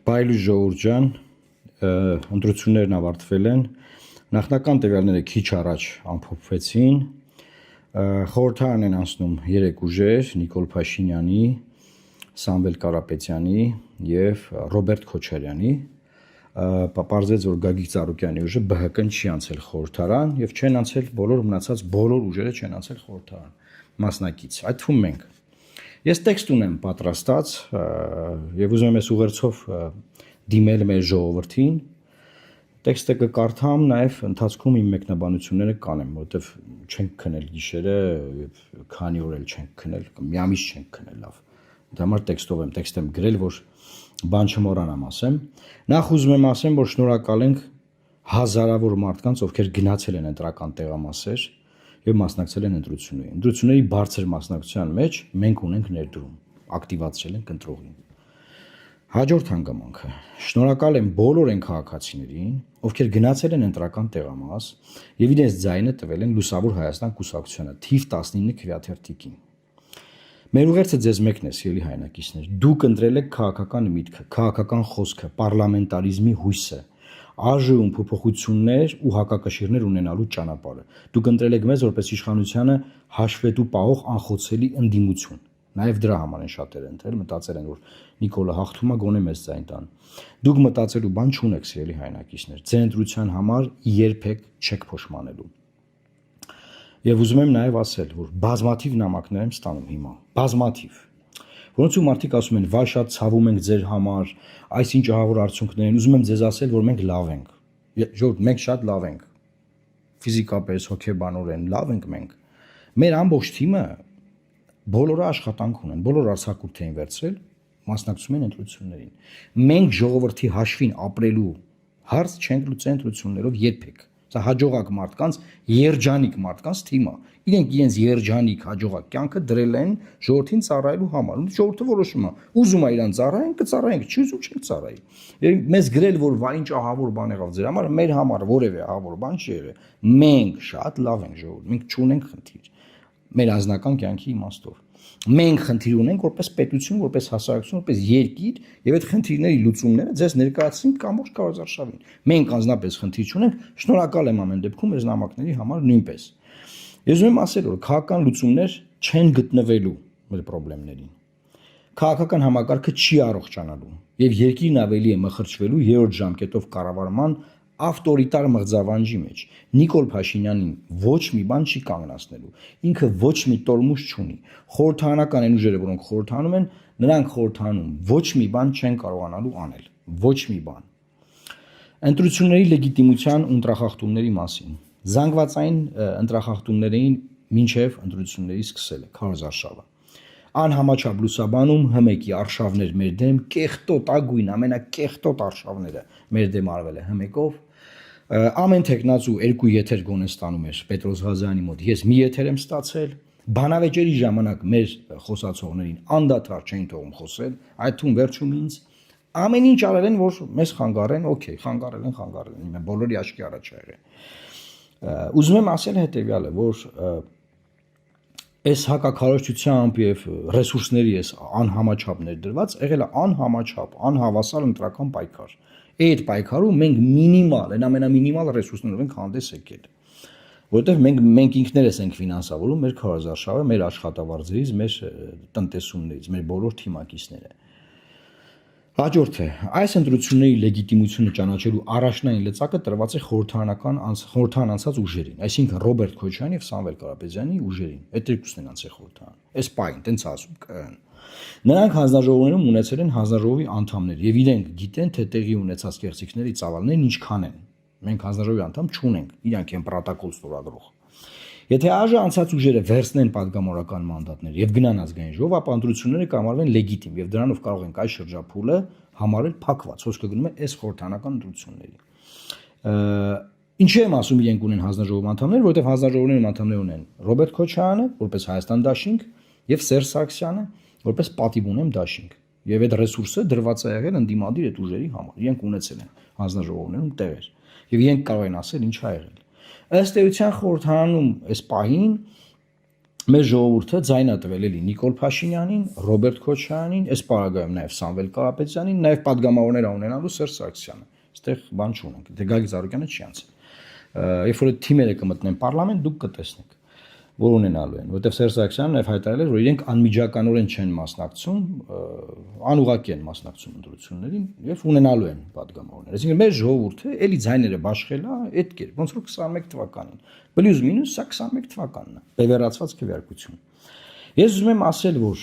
Բայլուս ժողովուրդ ջան, ընտրություններն ավարտվել են, նախնական տվյալները քիչ առաջ ամփոփվեցին, խորհրդարան են անցնում 3 ուժեր՝ Նիկոլ Փաշինյանի, Սամվել Կարապետյանի եւ Ռոբերտ Քոչարյանի, պարզեց, որ Գագիկ Ծառուկյանի ուժը ԲՀԿ-ն չի անցել խորհրդարան եւ չեն անցել մնացած բոլոր ուժերը չեն անցել խորհրդարան մասնակից, այդ թվում մենք։ Ես տեքստ ունեմ պատրաստած եւ ուզում եմ այս ուղերձով դիմել մեր ժողովրդին։ Տեքստը կկարդամ, նաեւ ընթացքում իմ մեկնաբանությունները կանեմ, որովհետեւ չենք քնել գիշերը եւ քանի օր էլ չենք քնել, մի ամիս չենք քնել լավ։ Դա համար տեքստ եմ գրել, որ բան չմոռանամ ասեմ։ Նախ ուզում եմ ասեմ, որ շնորհակալ ենք հազարավոր մարդկանց, ովքեր գնացել են ընտրական տեղամասեր եւ մասնակցել են ընտրություններին։ Ընտրությունների բարձր մասնակցության մեջ մենք ունենք ներդրում, ակտիվացրել ենք ընտրողին։ Հաջորդ հանգամանքը. շնորհակալ եմ բոլոր այն քաղաքացիներին, ովքեր գնացել են ընտրական տեղամաս եւ իրենց ձայնը տվել են Լուսավոր Հայաստան կուսակցությանը թիվ 19 քվեաթերթիկին։ Մեր ուղերձը ձեզ մեկն է, սիրելի հայրենակիցներ, դուք ընտրել եք քաղաքական միտքը, քաղաքական խոսքը, պարլամենտարիզմի հույսը, արժեում փոփոխություններ ու հակակշիռներ ունենալու ճանապարհը։ Դուք ընտրել եք մեզ որպես իշխանությանը հաշվետու պահող անխոցելի ընդդիմություն։ Նաև դրա համար են շատերը ընտրել, մտածել են, որ Նիկոլը հաղթում է, գոնե մեզ ձայն տան։ Դուք մտածելու բան չունեք, սիրելի հայրենակիցներ, ձեր ընտրության համար երբեք չեք փոշմանելու։ Եվ ուզում եմ նաև ասել, որ բազմաթիվ նամակներ եմ ստանում հիմա, բազմաթիվ, որոնցում մարդիկ ասում են, վայ շատ ցավում ենք ձեր համար, այսինչ ահավոր արդյունքներ են, ուզում եմ ձեզ ասել, որ մենք լավ ենք, ժողովուրդ, մենք շատ լավ ենք, ֆիզիկապես, հոգեբանորեն լավ ենք մենք, մեր ամբողջ թիմը բոլորը աշխատանք ունեն, բոլոր արձակուրդ էին վերցրել, մասնակցում են ընտրություններին։ Մենք ժողովրդի հաշվին ապրելու հարց չենք լուծել ընտրություններով երբեք։ Սա հաջողակ մարդկանց, երջանիկ մարդկանց թիմը։ Իրենք իրենց երջանիկ հաջողակ կյանքը դրել են ժողովրդին ծառայելու համար։ Ու ժողովուրդը որոշում է, ուզում է իրան ծառայեն, կծառայենք, չի ուզում չենք ծառայի։ Եվ մեզ գրել, որ վայ ինչ ահավոր բան եղավ ձեր համար, մեր համար որևէ ահավոր բան չի եղել։ Մենք շատ լավ ենք ժողովուրդ, մենք չունենք խնդիր մեր անձնական կյանքի իմաստով։ Մենք խնդիր ունենք որպես պետություն, որպես հասարակություն, որպես երկիր, եւ այդ խնդիրների լուծումները ձեզ ներկայացնենք ամբողջ կառավարշավին։ Մենք անձնապես խնդիր չունենք, շնորհակալ եմ ամեն դեպքում այս նամակների համար նույնպես։ Ես ուզում եմ ասել, որ քաղաքական լուծումներ չեն գտնվելու մեր խնդիրներին։ Քաղաքական համակարգը չի առողջանալու եւ երկիրն ավելի է մխրճվելու երրորդ ժամկետով կառավարման ավտորիտար մղձավանջի մեջ։ Նիկոլ Փաշինյանին ոչ մի բան չի կանգնացնելու։ Ինքը ոչ մի տորմուշ չունի։ Խորհրդարանական են ուժերը, որոնք խորհրդանում են, նրանք խորհրդանում ոչ մի բան չեն կարողանալու անել։ Ոչ մի բան։ Ընտրությունների լեգիտիմության ու ընտրախախտումների մասին։ Զանգվածային ընտրախախտումներին մինչև ընտրությունների սկսելը քարոզարշավը։ Անհամաչափ լուսաբանում ՀՄԵԿ-ի արշավներ մեր դեմ, կեղտոտ ագույն, ամենակեղտոտ արշավները մեր դեմ արվել է ՀՄԵԿ-ով։ Ամեն տեխնացու 2 եթեր գոնե ստանում էր Պետրոս Ղազարյանի մոտ։ Ես մի եթեր եմ ստացել։ Բանավեճերի ժամանակ մեր խոսացողներին անդադար չէին թողում խոսել, այդ թվում վերջում ինձ ամեն ինչ արել են, որ մեզ խանգարեն, օքեյ, խանգարել են, բոլորի աչքի առաջ ա եղել։ Ուզում եմ ասել հետեւյալը, որ այս հակաքարոզչությամբ եւ ռեսուրսների այս անհամաչափ ներդրված եղել է անհամաչափ, անհավասար ընտրական պայքար։ Այդ պայքարում մենք մինիմալ, այն ամենամինիմալ ռեսուրսներով ենք հանդես եկել։ Որովհետեւ մենք ինքներս ենք ֆինանսավորում մեր քարոզարշավը, մեր աշխատավարձերից, մեր տնտեսումներից, մեր բոլոր թիմակիցները։ Հաջորդը, այս ընտրությունների լեգիտիմությունը ճանաչելու առաջնային լծակը տրված է խորհրդարան անցած ուժերին, այսինքն Ռոբերտ Քոչարյանի եւ Սամվել Կարապետյանի ուժերին։ Այդ երկուսն են անցել խորհրդարան։ Այս պայն տենց ասում կան։ Նրանք հանձնաժողովներում ունեցել են հանձնաժողովի անդամներ եւ իրենք գիտեն, թե տեղի ունեցած կեղծիքների ծավալներն ինչքան են։ Մենք հանձնաժողովի անդամ չունենք, իրանք են պրոտոկոլ ստորագրող։ Եթե ԱԺ անցած ուժերը վերցնեն падգամորական մանդատներ եւ գնան ազգային ժողով, ապա ընտրությունները կամարվեն լեգիտիմ եւ դրանով կարող ենք այս շրջափուլը համարել փակված։ Խոսքը գնում է այս խորհրդարանական ընտրությունների։ Ինչու եմ ասում իրենք ունեն հանձնաժողովի անդամներ, որովհետեւ հանձնաժողովներում անդամներ ունեն Ռոբերտ Քոչարյանը, որպես Հայաստան դաշինք, եւ Սերժ Սարգսյանը, որպես պատիվ ունեմ դաշինք։ Եվ այդ ռեսուրսը դրված է եղել ընդդիմադիր այդ ուժերի համար։ Իրենք ունեցել են հանձնաժողովներում տեղեր։ Եվ իրենք կարող են ասել ինչ ա եղել։ Ըստ էության խորհրդարանում այս պահին Մեր ժողովուրդը ձայն է տվել էլի Նիկոլ Փաշինյանին, Ռոբերտ Քոչարյանին, այս պարագայում նաև Սամվել Կարապետյանին, նաև падգամավորներ ունենալու Սերժ Սարգսյանը։ Այստեղ բան չունենք, դե Գագիկ Ծառուկյանը չի անցել։ Երբ որ թիմերը կմտնեն պարլամենտ, դուք կտեսնեք, որ ունենալու են, որովհետև Սերժ Սարգսյանն նաև հայտարարել էր, որ իրենք անմիջականորեն չեն մասնակցում, անուղղակի են մասնակցում ընտրություններին եւ ունենալու են падգամավորներ։ Այսինքն մեր ժողովուրդը էլի ձայները բաշխել է այդ կերպ, ոնց որ 21 թվականին։ Պլյուս մինուս սա 21 թվականն է, բևեռացված քվեարկություն։ Ես ուզում եմ ասել, որ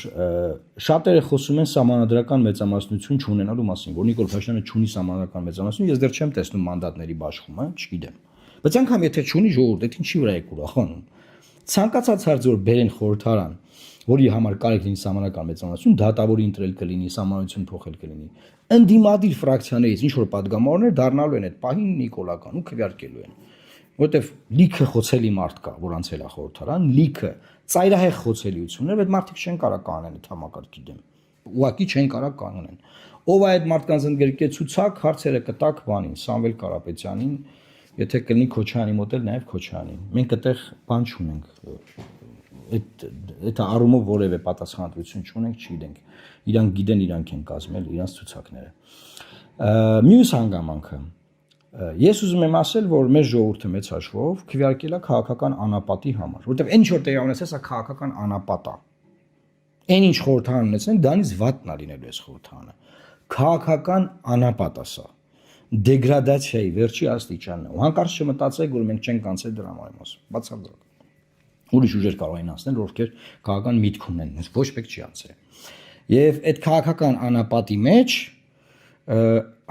շատերը խոսում են սահմանադրական մեծամասնություն չունենալու մասին, որ Նիկոլ Փաշինյանը չունի սահմանադրական մեծամասնություն, ես դեռ չեմ տեսնում մանդատների բաշխումը, չգիտեմ։ Բայց անգամ եթե չունի ժողովուրդ, դա ինչի վրա է ուրախանում։ Ցանկացած հարց որ բերեն խորհրդարան, որի համար կարելի լինի սահմանական մեծամասնություն, դատավորի ընտրել կլինի, սահմանություն փոխել կլինի։ Ընդդիմադիր ֆրակցիաներից ինչ որ падգամավորներ դառնալու են այդ պահին նիկոլական ու քվեարկելու են։ Որտեվ լիքը խոցելի մարդ կա, որ անցել է խորհրդարան, լիքը ծայրահեղ խոցելիություններ, այդ մարդիկ չեն կարող կանեն այդ համակարգի դեմ։ Ուղղակի չեն կարող կանեն։ Ով է այդ մարդկանց ընդգրկեցուցակ, հարցերը կտակ բանին, Սամվել Կարապետյանին, եթե կլինի Քոչարյանի մոտ էլ նաև Քոչարյանին։ Մենք այդտեղ բան չունենք։ Այդ առումով որևէ պատասխանատվություն չունենք, չգիտենք։ Իրանք գիտեն, իրանք են կազմել իրանց ցուցակները։ Մյուս հանգամանքը ես ուզում եմ ասել, որ մեր ժողովուրդը մեծ հաշվով քվեարկել է քաղաքական անապատի համար, որովհետև այն ինչ որ տեղի ունեցել, սա քաղաքական անապատ է։ Այն ինչ խորհրդարան ունեցել, դրանից վատն է լինելու այս խորհրդարանը։ Քաղաքական անապատ է սա։ Դեգրադացիայի վերջի աստիճանն է։ Ու հանկարծ չմտածեք, որ մենք չենք անցել դրա մասին, բացարձակ։ Ուրիշ ուժեր կարող են անցնել, ովքեր քաղաքական միտք ունեն, ոչ մեկ չի անցել։ Եվ այդ քաղաքական անապատի մեջ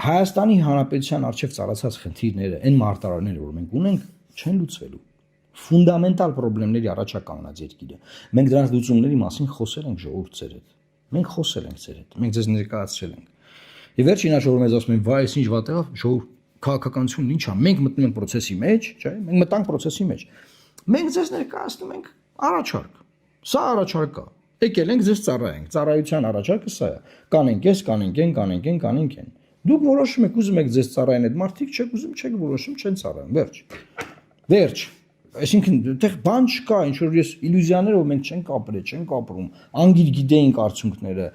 Հայաստանի Հանրապետության արչև ծառացած խնդիրները, այն մարտահրավերները, որ մենք ունենք, չեն լուծվելու։ Ֆունդամենտալ խնդիրների առաջ է կանգնած երկիրը։ Մենք դրանց լուծումների մասին խոսել ենք ժողովուրդ ձեր հետ։ Մենք խոսել ենք ձեր հետ։ Մենք ձեզ ներկայացրել ենք։ Եվ վերջին հաշվով մեզ ասում են, վայ, այս ինչ վատ է, ժողովուրդ քաղաքականությունն ինչ է։ Մենք մտնում ենք process-ի մեջ, չէ՞։ Մենք մտանք process-ի մեջ։ Մենք ձեզ ներկայացնում ենք առաջարկ։ Սա առաջարկ է։ Եկել ենք ձեզ ծառայենք։ Ծառայության առաջարկը սա է։ Կանենք ես, կանենք են, կանենք են, կանենք են։ Դուք որոշում եք, ուզում եք ձեզ ծառայեն այդ մարդիկ, չեք ուզում, չեք որոշում, չեն ծառայում։ Վերջ։ Վերջ։ Այսինքն այդտեղ բան չկա, ինչ որ ես իլյուզիաներով մենք չենք ապրել, չենք ապրում։ Անգիր գիտեինք արդյունքները,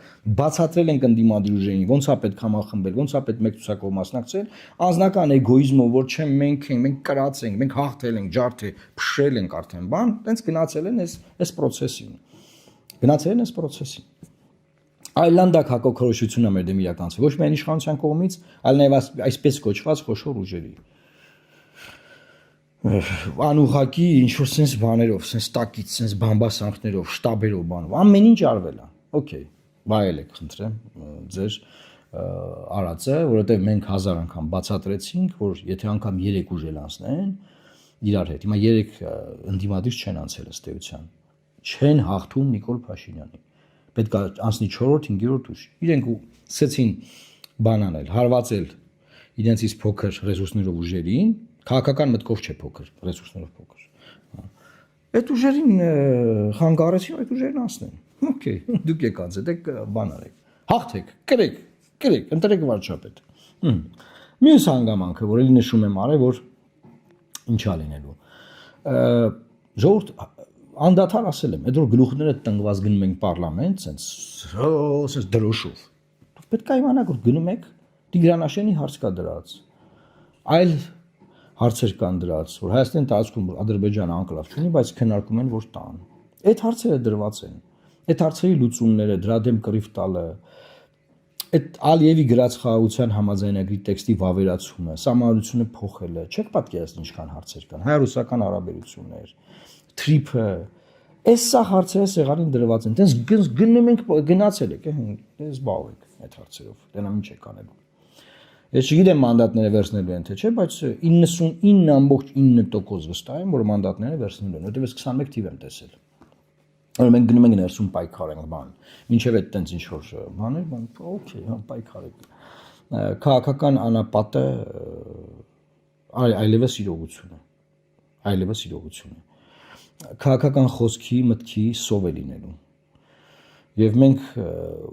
բացատրել ենք ընդդիմադիր ուժերին, ոնց է պետք համախմբել, ոնց է պետք մեկ ցուցակով մասնակցել, անձնական էգոիզմով, որ չեմ մենք կրած ենք, մենք հաղթել ենք, ջարդը փշրել ենք արդեն, բան, տենց գնացել են այս process-ին։ Գնացել են այս process-ին։ Այլանդակ հակոքրոշությունը մեր դեմ իրականացվել ոչ միայն իշխանության կողմից, այլ նաև այսպես կոչված խոշոր ուժերի։ Անուղղակի ինչ որ sense բաներով, sense տակից, sense բամբասանքներով, շտաբերով բանով, ամեն ինչ արվել է։ Okay, վայել եք, խնդրեմ, ձեր արածը, որովհետև մենք 1000 անգամ բացատրեցինք, որ եթե անգամ 3 ուժ էլ անցնեն իրար հետ, հիմա 3 ընդդիմադիր չեն անցել ըստ էության, չեն հաղթում Նիկոլ Փաշինյանին։ Պետք է անցնի 4-րդ, 5-րդ ուժ։ Իրենք սկսեցին բան անել, հարվածել իրենցից փոքր ռեսուրսներով ուժերին, քաղաքական մտքով չէ փոքր, ռեսուրսներով փոքր։ Այդ ուժերին խանգարեցին, այդ ուժերին անցնեն։ Okay, դուք եկած եք, բան արեք։ Հաղթեք, կրեք, ընտրեք վարչապետ։ Մյուս հանգամանքը, որ էլի նշում եմ արել, որ ինչա լինելու։ Ժողովուրդ անդադար ասել եմ, այդ որ գլուխները տնկված գնում ենք պարլամենտ, sense դրոշով։ Դուք պետք է իմանաք, որ գնում եք Տիգրանաշենի հարց կա դրած։ Այլ հարցեր կան դրած, որ Հայաստանի տարածքում Ադրբեջանը անկլավ չունի, բայց քննարկում են, որ տան։ Այդ հարցերը դրված են։ Այդ հարցերի լուծումները, դրա դեմ կռիվ տալը, այդ Ալիևի գրած խաղաղության համաձայնագրի տեքստի վավերացումը, սահմանադրությունը փոխելը, չեք պատկերացնի ինչքան հարցեր կան, հայ-ռուսական հարաբերություններ, թրիփը, այս սա հարցերը սեղանին դրված են, տենց գնում ենք, գնացել եք, տենց զբաղվեք այդ հարցերով, դենամ ինչ եք անելու։ Ես չգիտեմ մանդատները վերցնելու են թե չէ, բայց 99.9% վստահ եմ, որ մանդատները վերցնելու են, որտեղ ես 21 թիվ եմ տեսել։ Որ մենք գնում ենք ներսում պայքար ենք բան։ Մինչև այդ տենց ինչ որ բաներ, բան, օքեյ, հա պայքար եք։ Քաղաքական անապատը այլևս իրողություն է։ Այլևս իրողություն է։ Քաղաքական խոսքի, մտքի սով է լինելու։ Եվ մենք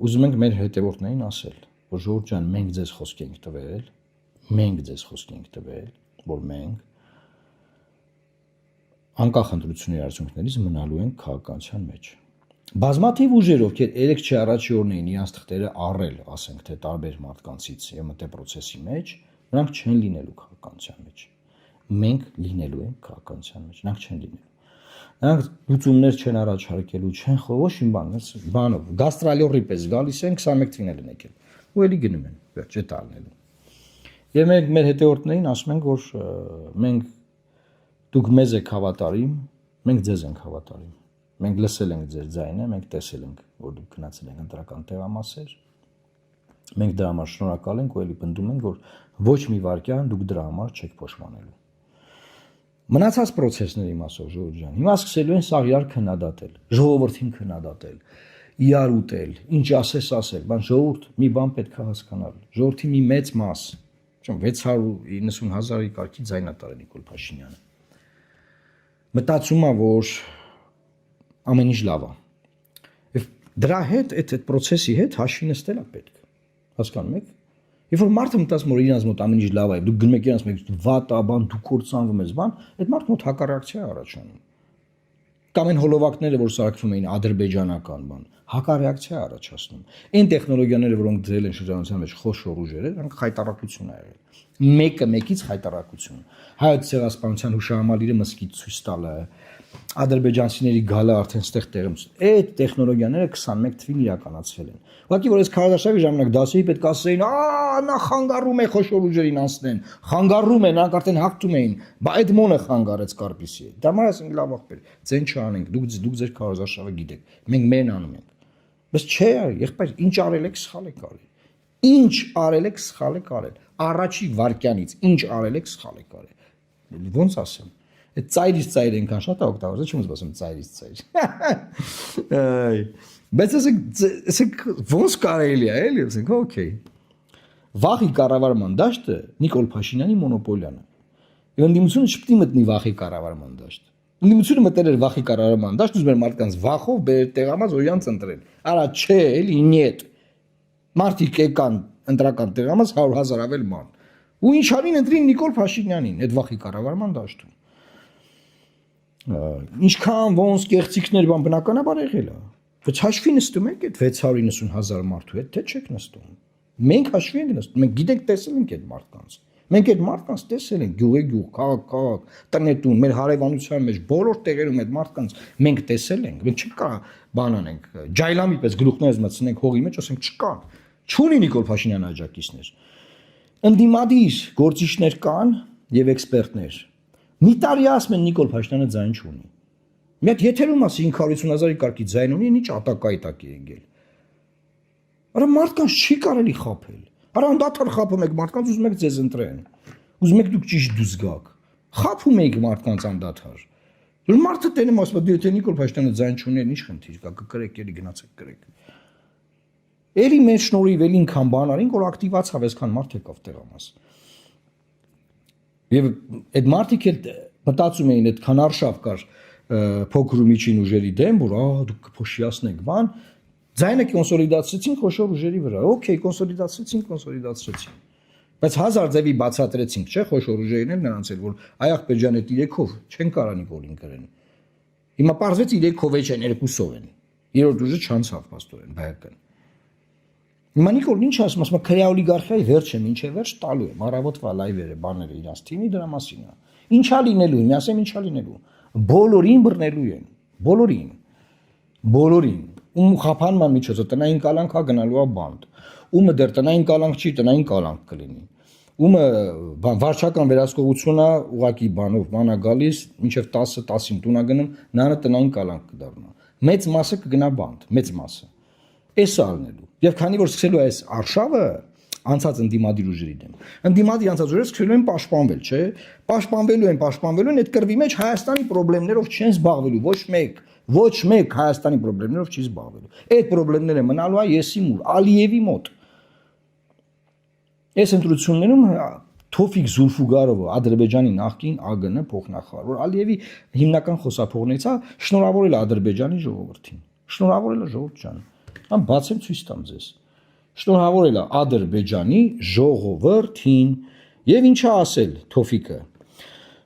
ուզում ենք մեր հետևորդներին ասել, որ ժողովուրդ ջան, մենք ձեզ խոսք ենք տվել, որ մենք անկախ ընտրությունների արդյունքներից մնալու են քաղաքականության մեջ։ Բազմաթիվ ուժեր, ովքեր 3 առաջի օրն էին իրենց թղթերը առել, ասենք թե տարբեր մարդկանցից ԵՄՏ process-ի մեջ, նրանք չեն լինելու քաղաքականության մեջ։ Մենք լինելու ենք քաղաքականության մեջ, նրանք չեն լինելու։ Նրանք լուծումներ չեն առաջարկելու, չեն ոչ մի բանով, գաստրալյորի պես գալիս են 21 թվին են եկել։ Ու էլի գնում են, վերջ է տալնելու։ Եվ մենք մեր հետևորդներին ասում ենք, որ մենք դուք մեզ եք հավատարիմ, մենք ձեզ ենք հավատարիմ։ Մենք լսել ենք ձեր ձայնը, մենք տեսել ենք, որ դուք գնացել եք ընտրական տեղամասեր։ Մենք դրա համար շնորհակալ ենք ու էլի պնդում ենք, որ ոչ մի վարքյան դուք դրա համար չեք փոշմանելու։ Մնացած process-ների մասով ժողովուրդ ջան, հիմա սկսելու են սաղ իրար քննադատել, ժողովրդին քննադատել, իրար ուտել, ինչ ասել, բան ժողովուրդ մի բան պետք է հասկանալ։ Ժողովրդի մի մեծ մաս, 690,000-ի կարգի ձայնատար է Նիկոլ Փաշինյանը։ Մտածում է, որ ամեն ինչ լավ է։ Եվ դրա հետ, այդ process-ի հետ հաշվի նստել է պետք։ Հասկանում եք։ Երբ որ մարդը մտածում որ իրանց մոտ ամեն ինչ լավ է, դուք գնում եք իրանց մեկ վատ է, բան դուք կործանվում ես, բան, այդ մարդը մոտ հակառեակցիա առաջանում։ Կամ այն հոլովակները, որ սարքվում էին ադրբեջանական բան, հակառեակցիա առաջացնում։ Այն տեխնոլոգիաները, որոնք դրել են շրջանության մեջ խոշոր ուժերը, դրանք խայտարակություն է եղել։ Մեկը մեկից խայտարակություն։ Հայոց ցեղասպանության հուշահամալիրը մսկիթ ցույց տալը, ադրբեջանցիների գալը արդեն ստեղ տեղում։ Այդ տեխնոլոգիաները 21 թվին իրականացվել են։ Ուղղակի որ այս քարոզարշավի ժամանակ դասերի պետք ասեին, նա խանգարում է խոշոր ուժերին անցնեն, խանգարում է, նրանք արդեն հաղթում էին, բա այդ մոնը խանգարեց Կարպիսի։ Դա համար ասենք լավ ախպեր, ձեն չանենք, դուք ձեր քարոզարշավը գիտեք, մենք մերն անում ենք։ Բայց չէ, եղբայր, ինչ արել եք, սխալ եք արել։ Ինչ արել եք, սխալ եք արել։ Առաջի վարքյանից ինչ արել եք, սխալ եք արել։ Ոնց ասեմ։ Այդ ծայրից ծայր այնքան շատ է օգտագործել, չեմ ուզում ասեմ ծայրից ծայր։ Բայց ասենք ոնց կարելի է, էլի, ասենք օքեյ։ Վախի կառավարման դաշտը Նիկոլ Փաշինյանի մոնոպոլիան է։ Եվ ընդդիմությունը չպետք է մտնի վախի կառավարման դաշտ։ Ընդդիմությունը մտել էր վախի կառավարման դաշտ, ուզում էր մարդկանց վախով տեղամաս օրյանց ընտրել։ Արա չէ, էլի նյետ։ Մարդիկ եկան ընտրական տեղամաս 100,000 ավել ման։ Ու ինչ արին ընտրին Նիկոլ Փաշինյանին այդ վախի կառավարման դաշտում։ Ինչքան ոնց կեղծիքներ բան բնականաբար եղել է։ Բայց հաշվի նստում եք այդ 690,000 մարդու հետ, թե չեք նստում։ Մենք հաշվի ենք նստում, մենք գիտենք տեսել ենք այդ մարդկանց։ Մենք այդ մարդկանց տեսել ենք գյուղ, քաղաք, տնետուն, մեր հարևանության մեջ բոլոր տեղերում այդ մարդկանց մենք տեսել ենք։ Մենք չկա բան անենք, ջայլամի պես գլուխներս մտցնենք հողի մեջ, ասենք չկան։ Չունի Նիկոլ Փաշինյանը աջակիցներ։ Ընդդիմադիր գործիչներ կան եւ էքսպերտներ։ Մի տարի ասում են Նիկոլ Փաշինյանը ձայն չունի։ Մի հատ եթերում ասի 500,000-ի կարգի ձայն ունի, ինչ ատակայտակ է եկել։ Արա մարդկանց չի կարելի խաբել։ Արա անդադար խաբում եք մարդկանց, ուզում եք ձեզ ընտրեն։ Ուզում եք դուք ճիշտ դուզգաք։ Խաբում եք մարդկանց անդադար։ Որ մարդը տենում ասում է, դու եթե Նիկոլ Փաշինյանը ձայն չունի, ինչ խնդիր կա, կկրեք, էլի գնացեք կրեք։ Էլի մեր շնորհիվ էլի ինքան բան արին, որ ակտիվացավ, այսքան մարդ եկավ տեղամաս։ Եվ այդ մարդիկ էլ մտածում էին, այդքան արշավ կար փոքր ու միջին ուժերի դեմ, որ դուք կփոշիացնեք բան, ձայնը կոնսոլիդացրեցին խոշոր ուժերի վրա։ Okay, կոնսոլիդացրեցին։ Բայց հազար ձևի բացատրեցինք, չէ՞, խոշոր ուժերին էլ նրանց էլ, որ Աղբեջան այդ 3-ով չեն կարա Նիկոլին կրեն։ Հիմա պարզվեց 3-ով չեն, 2-ով են։ Երրորդ ուժը չանցավ փաստորեն բայական։ Հիմա Նիկոլն ինչ ասում, ասում է քրեա օլիգարխիայի վերջը, ինչե վերջ տալու է, մարավոտվա լայվերը, բաները իրանց թիմի դրա մասին է։ Ինչա լինելու, մի ասեմ ինչա լինելու։ Բոլորին բռնելու են, բոլորին։ Ում խափանման միջոցով տնային կալանք է գնալու է բանդ։ Ումը դեռ տնային կալանք չի, տնային կալանք կլինի։ Ումը վարչական վերահսկողությունը ուղակի բանով մանա գալիս, մինչև 10-10-ին տունա գնում, նանը տնային կալանք կդառնա։ Մեծ մասը կգնա բանդ, մեծ մասը։ Էս ալնելու։ Եվ քանի որ սկսելու է այս արշավը անցած ընդդիմադիր ուժերի դեմ։ Ընդդիմադիր անցած ուժերը սկսելու են պաշտպանվել, չէ՞։ Պաշտպանվելու են, այդ կրվի մեջ Հայաստանի խնդիրներով չեն զբաղվելու ոչ մեկ Հայաստանի խնդիրներով չի զբաղվելու։ Այդ խնդիրները մնալու է եսի մուր, Ալիևի մոտ։ Այս ընտրություններում Թոֆիկ Զուլֆուգարովը, Ադրբեջանի նախկին ԱԳՆ փոխնախարար, որ Ալիևի հիմնական խոսափողներից է, շնորհավորել է Ադրբեջանի ժողովրդին։ Շնորհավորել է ժողովուրդ ջան։ Ամ բացեմ ցույց տամ ձեզ։ Շնորհավորել է Ադրբեջանի ժողովրդին եւ ինչա ասել Թոֆիկը։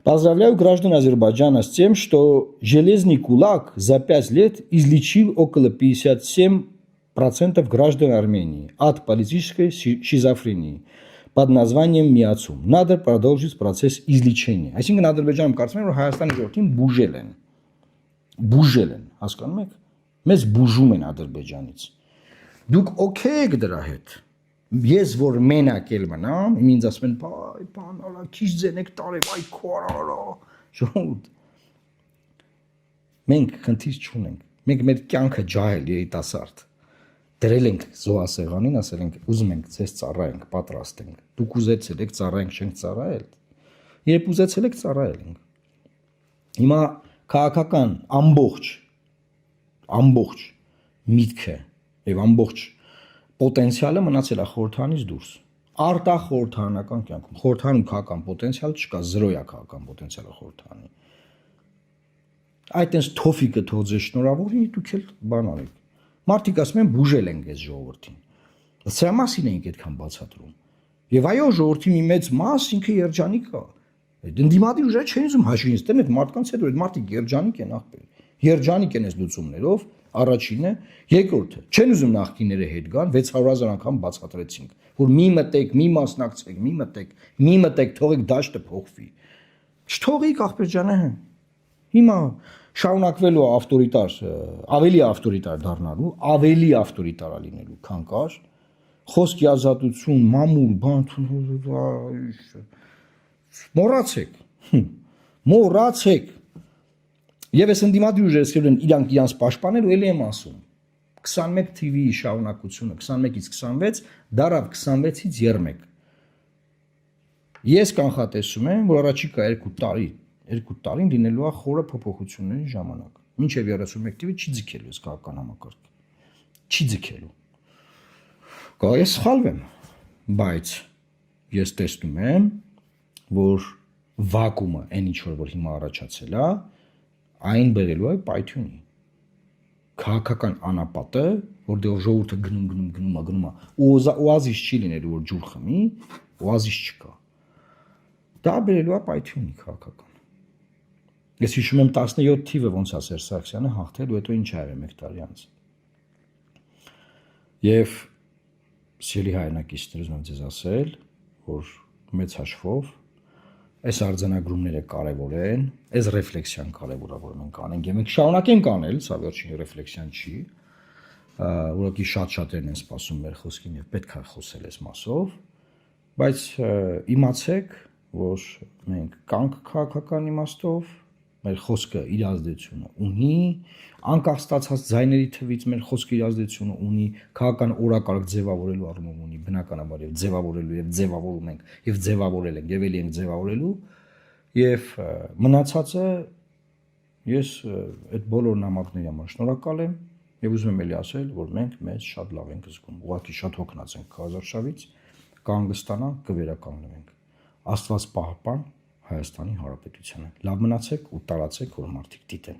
Поздравляю граждан Азербайджана с тем, что железный кулак за 5 лет излечил около 57% граждан Армении от политической шизофрении под названием Միացում. Надо продолжить процесс излечения. Այսինքն Ադրբեջանում կարծում եմ, որ Հայաստանի ժողովրդին բուժել են, հասկանում եք։ Մեզ բուժում են Ադրբեջանից։ Դուք օքեյ եք դրա հետ։ Ես որ մենակ էլ մնամ, ինձ ասում են, «Բայ, բան արա, քիչ ձենեք տարև, այ քորա»։ Ժողովուրդ։ Մենք խնդիր չունենք։ Մենք մեր կյանքը ջահել երիտասարդ։ Դրել ենք զոհասեղանին, ասել ենք, ուզում ենք ձեզ ծառայենք, պատրաստ ենք։ Դուք ուզեցել եք ծառայենք, չենք ծառայել։ Երբ ուզեցել եք ծառայել ենք։ Հիմա քաղաքական ամբողջ միտքը եւ ամբողջ պոտենցիալը մնացել է խորհրդանից դուրս։ Արտախորհրդարանական կյանքում խորհրդանում քաղաքական պոտենցիալ չկա, զրոյա քաղաքական պոտենցիալը խորհրդանի։ Այդ այնս թոֆիկը թող ձեզ շնորհավորի, դուք էլ բան արեք։ Մարդիկ ասում են բուժել ենք այս ժողովրդին։ Սրա մասին ենք այդքան բացատրում։ Եվ այո, ժողովրդի մի մեծ մաս ինքը երջանիկ է։ Դնդիմադիր ուժը չեն ուզում հաշվին ստեն այդ մարդկանց հետ, որ այդ մարդիկ երջանիկ են ախպեր։ Երջանիկ են այս լուծումներով, առաջինը, երկրորդը, չեն ուզում նախկինները հետ գան, 600,000 անգամ բացատրեցինք, որ մի մտեք, մի մասնակցեք, մի մտեք, թողեք դաշտը փոխվի։ Չթողիկ ախպեր ջանը։ Հիմա շարունակվելու ավտորիտար, ավելի ավտորիտար դառնալու, ավելի ավտորիտար լինելու, քան կար, խոսքի ազատություն, մամուլ, բան, մոռացեք։ Եվ այս ընդդիմադիր ուժերը սկսել են իրանք պաշտպանել ու էլի եմ ասում 21 TV-ի շարունակությունը 21-ից 26 դարավ 26-ից 31 ես կանխատեսում եմ որ առաջիկա 2 տարին լինելու է խորը փոփոխությունների ժամանակ մինչև 31 TV չի ձգելու այս քաղաքական համակարգը չի ձգելու կարող է սխալվեմ բայց ես տեսնում եմ որ վակումը այն ինչ որ հիմա առաջացել է այն բերելու է պայթյունի քաղաքական անապատը որտեղ ժողովուրդը գնում է օազիս չի լինելու որ ջուր խմի օազիս չկա դա բերելու է պայթյունի քաղաքական ես հիշում եմ 17 թիվը ոնց է Սերժ Սարգսյանը հաղթել ու հետո ինչ ա եղել 1 տարի անց եւ սիրելի հայրենակիցներ ուզում եմ ձեզ ասել որ մեծ հաշվով այս արձանագրումները կարևոր են, այս ռեֆլեքսիան կարևոր է, որ մենք անենք, եւ մենք շարունակենք անել, սա վերջին ռեֆլեքսիան չի, որովհետեւ շատ-շատերն են սպասում մեր խոսքին եւ պետք է խոսել այս մասով, բայց իմացեք, որ մենք կանք քաղաքական իմաստով, մեր խոսքը իր ազդեցությունը ունի, անկախ ստացած ձայների թվից մեր խոսքը իր ազդեցությունը ունի, քաղաքական օրակարգ ձևավորելու առումով ունի, բնականաբար եւ ձևավորելու եւ ձևավորում ենք եւ ձևավորել ենք եւ ելի ենք ձևավորելու եւ մնացածը ես այդ բոլոր նամակների համար շնորհակալ եմ եւ ուզում եմ ելի ասել, որ մենք մեզ շատ լավ ենք զգում, ուղղակի շատ հոգնած ենք քարոզարշավից, կհանգստանանք, կվերականգնվենք։ Աստված պահապան Հայաստանի Հանրապետությանը։ Լավ մնացեք ու տարածեք, որ մարդիկ դիտեն։